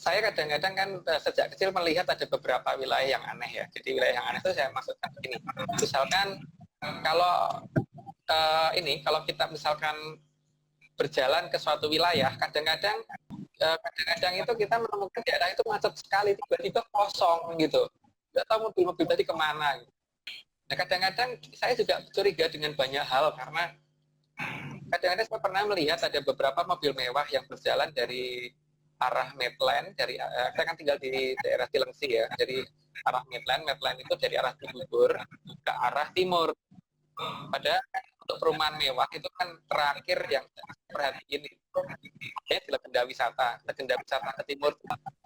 saya kadang-kadang kan sejak kecil melihat ada beberapa wilayah yang aneh ya. Jadi wilayah yang aneh itu saya maksudkan begini. Misalkan kalau kalau kita misalkan berjalan ke suatu wilayah, kadang-kadang itu kita menemukan daerah itu macet sekali, tiba-tiba kosong gitu. Nggak tahu mobil-mobil tadi kemana. Gitu. Nah kadang-kadang saya juga curiga dengan banyak hal karena kadang-kadang saya pernah melihat ada beberapa mobil mewah yang berjalan dari arah Medland, saya kan tinggal di daerah Cilengsi ya, dari arah Medland itu dari arah Cibubur ke arah timur. Padahal untuk perumahan mewah itu kan terakhir yang perhatiin itu di legenda wisata ke timur.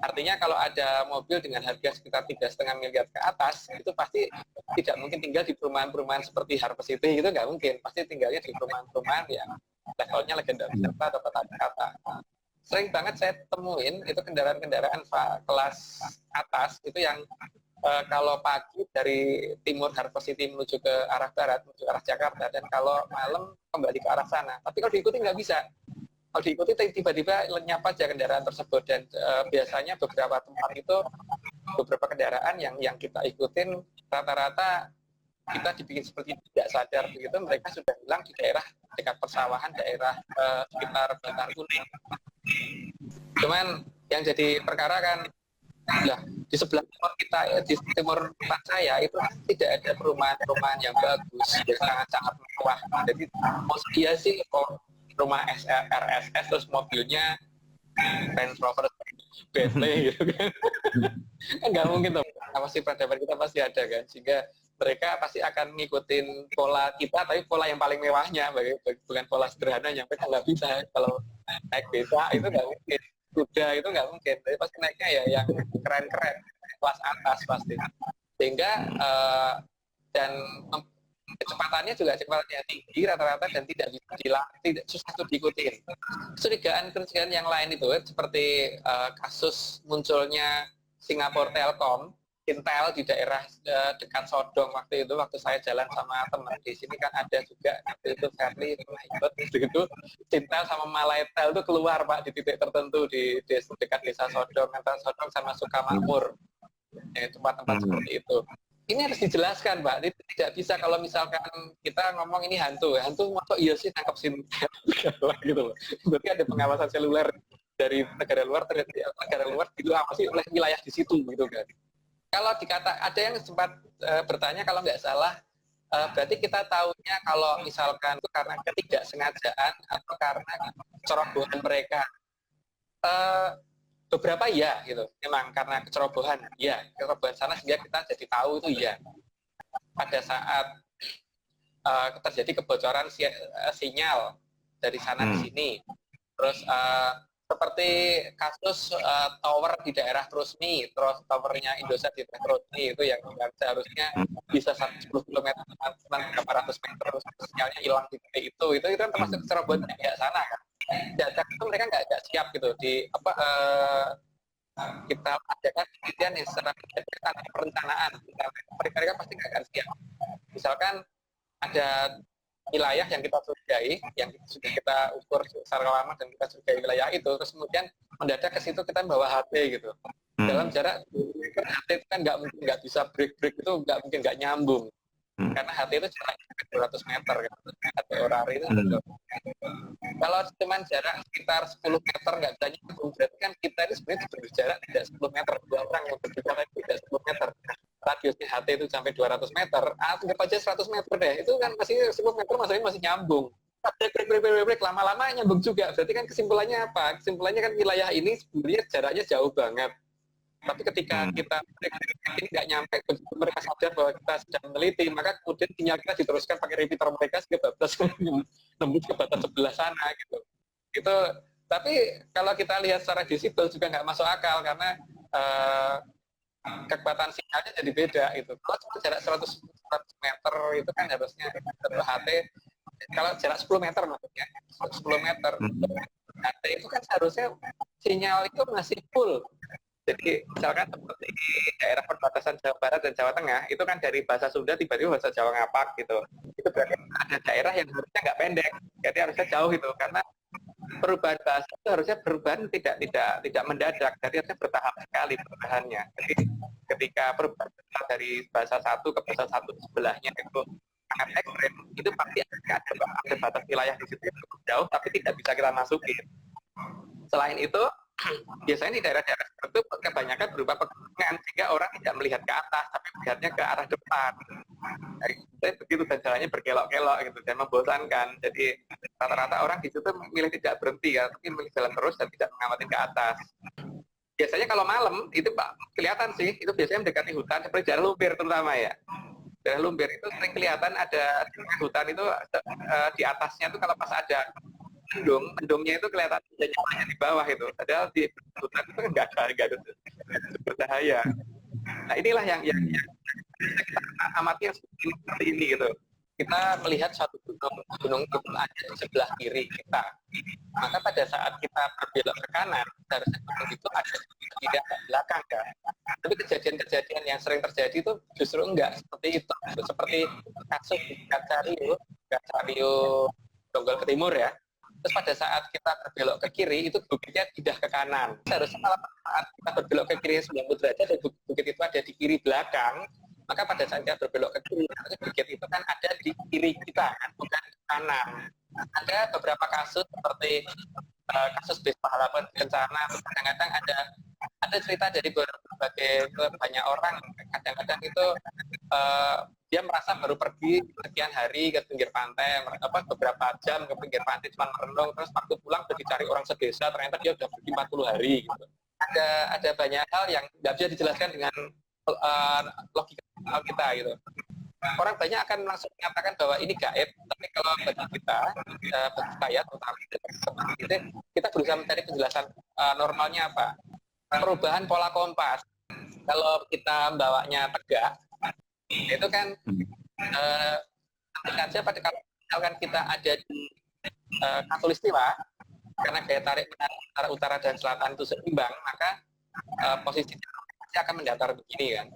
Artinya kalau ada mobil dengan harga sekitar 3,5 miliar ke atas, itu pasti tidak mungkin tinggal di perumahan-perumahan seperti Harvest City, itu nggak mungkin. Pasti tinggalnya di perumahan-perumahan yang levelnya legenda wisata atau kota wisata. Sering banget saya temuin itu kendaraan-kendaraan kelas atas itu yang kalau pagi dari timur Harvest City menuju ke arah barat, menuju ke arah Jakarta, dan kalau malam kembali ke arah sana. Tapi kalau diikuti nggak bisa. Kalau diikuti tiba-tiba lenyap aja kendaraan tersebut, dan biasanya beberapa tempat itu, beberapa kendaraan yang kita ikutin, rata-rata kita dibikin seperti tidak sadar begitu, mereka sudah hilang di daerah dekat persawahan, daerah sekitar Bantar Kuning. Cuman yang jadi perkara kan, nah, di sebelah timur kita, di timur tempat saya itu tidak ada perumahan-perumahan yang bagus, yang sangat-sangat mewah. Jadi mau dia sih kok rumah RSS terus mobilnya Range Rover Bentley gitu kan. Kan nggak mungkin tuh. Pasti peradaban kita pasti ada kan, sehingga mereka pasti akan ngikutin pola kita, tapi pola yang paling mewahnya, bukan pola sederhananya. Mereka nggak bisa kalau naik beca itu nggak mungkin, kuda itu nggak mungkin, tapi pasti naiknya ya yang keren-keren, kelas atas pasti. Sehingga dan kecepatannya juga kecepatannya tinggi rata-rata dan tidak bisa tidak susah untuk diikutin. Kecurigaan yang lain itu seperti kasus munculnya Singapore Telkom, Intel di daerah dekat Sodong waktu saya jalan sama teman di sini kan ada juga waktu itu Fairly pernah ikut begitu, Intel sama Malaytel itu keluar Pak di titik tertentu di dekat desa Sodong antara Sodong sama Sukamakmur, tempat-tempat seperti itu. Ini harus dijelaskan Pak, ini tidak bisa kalau misalkan kita ngomong ini hantu masuk iya sih tangkap SIM gitu loh. Berarti ada pengawasan seluler dari negara luar gitu apa sih oleh wilayah di situ gitu kan. Kalau ada yang sempat bertanya kalau nggak salah, berarti kita tahunya kalau misalkan itu karena ketidaksengajaan atau karena cerobohan mereka. Beberapa ya gitu, memang karena kecerobohan sana sehingga kita jadi tahu itu ya. Pada saat terjadi kebocoran sinyal dari sana ke sini, terus seperti kasus tower di daerah Trusmi, terus towernya Indosat di daerah Trusmi itu yang seharusnya bisa 10 km, 400 meter, terus sinyalnya hilang di titik itu kan termasuk kecerobohan dari sana kan. Data itu mereka nggak siap gitu kita adakan penelitian yang secara perencanaan, mereka pasti nggak akan siap. Misalkan ada wilayah yang kita curigai, yang sudah kita ukur secara lama dan kita curigai wilayah itu, terus kemudian mendadak ke situ kita bawa HP gitu. Dalam jarak HT itu kan nggak bisa break itu nggak nyambung. Karena HT itu jarak 200 meter kan. HT orari itu kalau cuma jarak sekitar 10 meter nggak bisa nyambung, berarti kan kita ini sebenarnya berjarak tidak 10 meter, dua orang yang berjarak tidak 10 meter, radiusnya HT itu sampai 200 meter, anggap aja 100 meter deh, itu kan masih 10 meter masih nyambung. Break, lama-lama nyambung juga, berarti kan kesimpulannya apa? Kesimpulannya kan wilayah ini sebenarnya jaraknya jauh banget. Tapi ketika kita ini nggak nyampe, mereka sadar bahwa kita sedang meneliti, maka kemudian sinyal kita diteruskan pakai repeater mereka sehingga batas nembus ke batas sebelah sana gitu. Itu tapi kalau kita lihat secara visible juga nggak masuk akal karena kekuatan sinyalnya jadi beda itu. Kalau cuma jarak 100 meter itu kan harusnya HT, kalau jarak 10 meter maksudnya 10 meter HT itu kan seharusnya sinyal itu masih full. Jadi misalkan seperti daerah perbatasan Jawa Barat dan Jawa Tengah itu kan dari bahasa Sunda tiba-tiba bahasa Jawa ngapak gitu. Itu berarti ada daerah yang harusnya nggak pendek, jadi harusnya jauh itu karena perubahan bahasa itu harusnya perubahan tidak mendadak, jadi harusnya bertahap sekali perubahannya. Jadi ketika perubahan dari bahasa satu ke bahasa satu sebelahnya itu sangat ekstrem, itu pasti ada batas wilayah di situ yang cukup jauh, tapi tidak bisa kita masukin. Selain itu, biasanya di daerah-daerah itu kebanyakan berupa pegunungan, sehingga orang tidak melihat ke atas, tapi melihatnya ke arah depan. Jadi begitu, dan jalannya berkelok-kelok gitu, dan membosankan. Jadi rata-rata orang di situ memilih tidak berhenti, ya, tapi memilih jalan terus dan tidak mengamati ke atas. Biasanya kalau malam itu Pak kelihatan sih, itu biasanya mendekati hutan seperti Jalan Lumpir terutama ya. Jalan Lumpir itu sering kelihatan ada di hutan itu di atasnya itu kalau pas ada mendungnya itu kelihatan nyawanya di bawah itu. Padahal di hutan itu nggak ada berbahaya. Nah inilah yang kita amati yang seperti ini gitu. Kita melihat suatu gunung itu ada di sebelah kiri kita. Maka pada saat kita berbelok ke kanan, seharusnya gunung itu ada di belakang kan. Tapi kejadian-kejadian yang sering terjadi itu justru enggak seperti itu. Seperti kasus di Gacario Donggol ke timur ya. Terus pada saat kita berbelok ke kiri, itu bukitnya pindah ke kanan. Seharusnya kalau saat kita berbelok ke kiri 90 derajat, dan bukit itu ada di kiri belakang, maka pada saat kita berbelok ke kiri, bukit itu kan ada di kiri kita, kan? Bukan di kanan. Ada beberapa kasus seperti kasus bis pahlawan bencana, kadang-kadang ada cerita dari berbagai banyak orang, kadang-kadang itu dia merasa baru pergi sekian hari ke pinggir pantai, beberapa jam ke pinggir pantai cuma merenung, terus waktu pulang udah dicari orang sedesa, ternyata dia udah pergi 40 hari gitu. Ada banyak hal yang nggak bisa dijelaskan dengan logika kita gitu. Orang banyak akan langsung mengatakan bahwa ini gaib, tapi kalau bagi kita, bagi saya terutama kita berusaha mencari penjelasan normalnya apa. Perubahan pola kompas. Kalau kita bawanya tegak, itu kan saja pada kalau misalkan kita ada di Khatulistiwa, karena gaya tarik antara utara dan selatan itu seimbang, maka posisinya akan mendatar begini kan.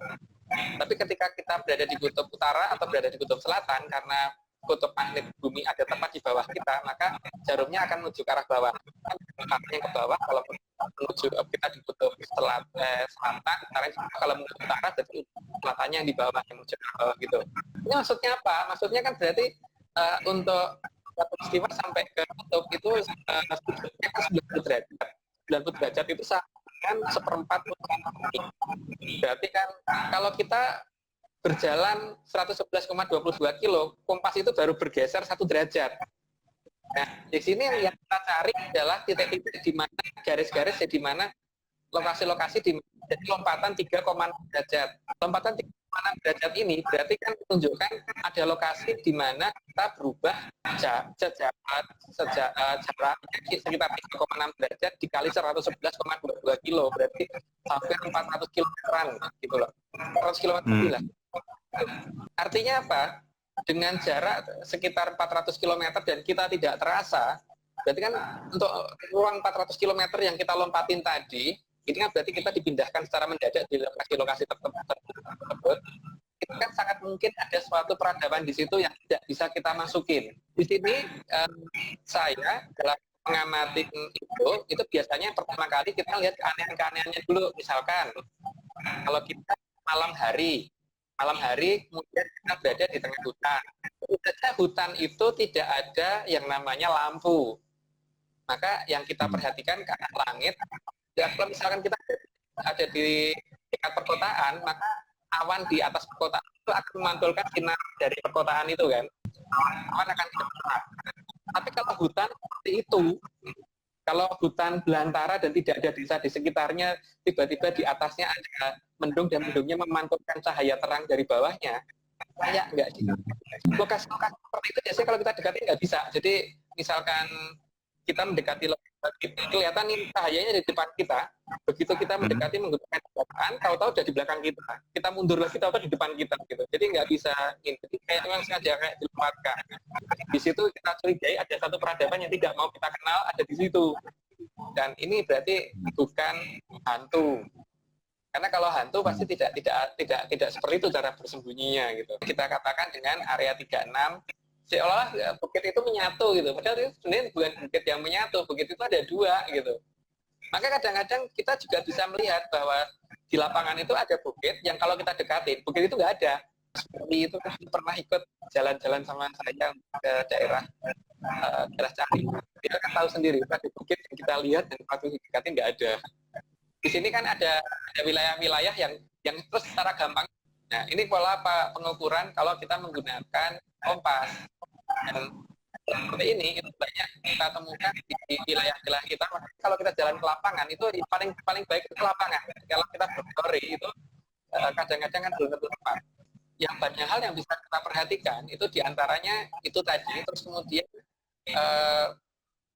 Tapi ketika kita berada di kutub utara atau berada di kutub selatan, karena kutub magnet bumi ada tepat di bawah kita, maka jarumnya akan menuju ke arah bawah. Arahnya ke bawah kalau menuju kita di kutub selatan, kalau menuju utara berarti selatannya yang di bawah, yang menuju ke bawah gitu. Ini maksudnya apa? Maksudnya kan berarti untuk peristiwa sampai ke kutub itu 90 derajat. 90 derajat itu kan seperempat bumi. Berarti kan kalau kita berjalan 111,22 kilo, kompas itu baru bergeser 1 derajat. Nah, di sini yang kita cari adalah titik-titik di mana garis-garis di mana lokasi-lokasi di jadi lompatan 3,6 derajat. Lompatan 3,6 derajat ini berarti kan menunjukkan ada lokasi di mana kita berubah jarak sekitar 3,6 derajat dikali 111,22 kilo, berarti hampir 400 kilometeran gitu loh. 400 kilometer lah. Artinya apa? Dengan jarak sekitar 400 km dan kita tidak terasa, berarti kan untuk ruang 400 km yang kita lompatin tadi, ini kan berarti kita dipindahkan secara mendadak di lokasi-lokasi tersebut. Itu kan sangat mungkin ada suatu peradaban di situ yang tidak bisa kita masukin. Di sini saya dalam mengamati itu biasanya pertama kali kita lihat keanehan-keanehannya dulu. Misalkan kalau kita malam hari kemudian kita berada di tengah hutan. Hutan itu tidak ada yang namanya lampu. Maka yang kita perhatikan ke arah langit, ya kalau misalkan kita ada di tingkat perkotaan, maka awan di atas perkotaan itu akan memantulkan sinar dari perkotaan itu kan. Awan akan terang. Tapi kalau hutan seperti itu, kalau hutan belantara dan tidak ada desa di sekitarnya, tiba-tiba di atasnya ada mendung dan mendungnya memantulkan cahaya terang dari bawahnya, kayak enggak sih. Lokasi-lokasi seperti itu biasanya kalau kita dekati nggak bisa. Jadi misalkan kita mendekati kelihatan nih cahayanya di depan kita, begitu kita mendekati menggunakan kendaraan, tahu-tahu udah di belakang kita, kita mundur lagi tahu-tahu di depan kita gitu. Jadi nggak bisa ini. Jadi kayak memang sengaja kayak dilempatkan. Di situ kita curigai ada satu peradaban yang tidak mau kita kenal ada di situ. Dan ini berarti bukan hantu. Karena kalau hantu pasti tidak seperti itu cara bersembunyinya gitu. Kita katakan dengan area 36 seolah bukit itu menyatu gitu. Padahal itu sebenarnya bukan bukit yang menyatu, bukit itu ada dua gitu. Maka kadang-kadang kita juga bisa melihat bahwa di lapangan itu ada bukit yang kalau kita dekatin, bukit itu nggak ada. Seperti itu kan pernah ikut jalan-jalan sama saya ke daerah Cari. Kita kan tahu sendiri, ada bukit yang kita lihat dan waktu dekatin nggak ada. Di sini kan ada wilayah-wilayah yang terus secara gampang. Nah, ini pola apa pengukuran kalau kita menggunakan kompas. Dan seperti ini itu banyak kita temukan di wilayah-wilayah kita. Makanya kalau kita jalan ke lapangan itu paling baik itu ke lapangan. Kalau kita berstory itu kadang-kadang kan belum tentu tepat. Yang banyak hal yang bisa kita perhatikan itu diantaranya itu tadi. Terus kemudian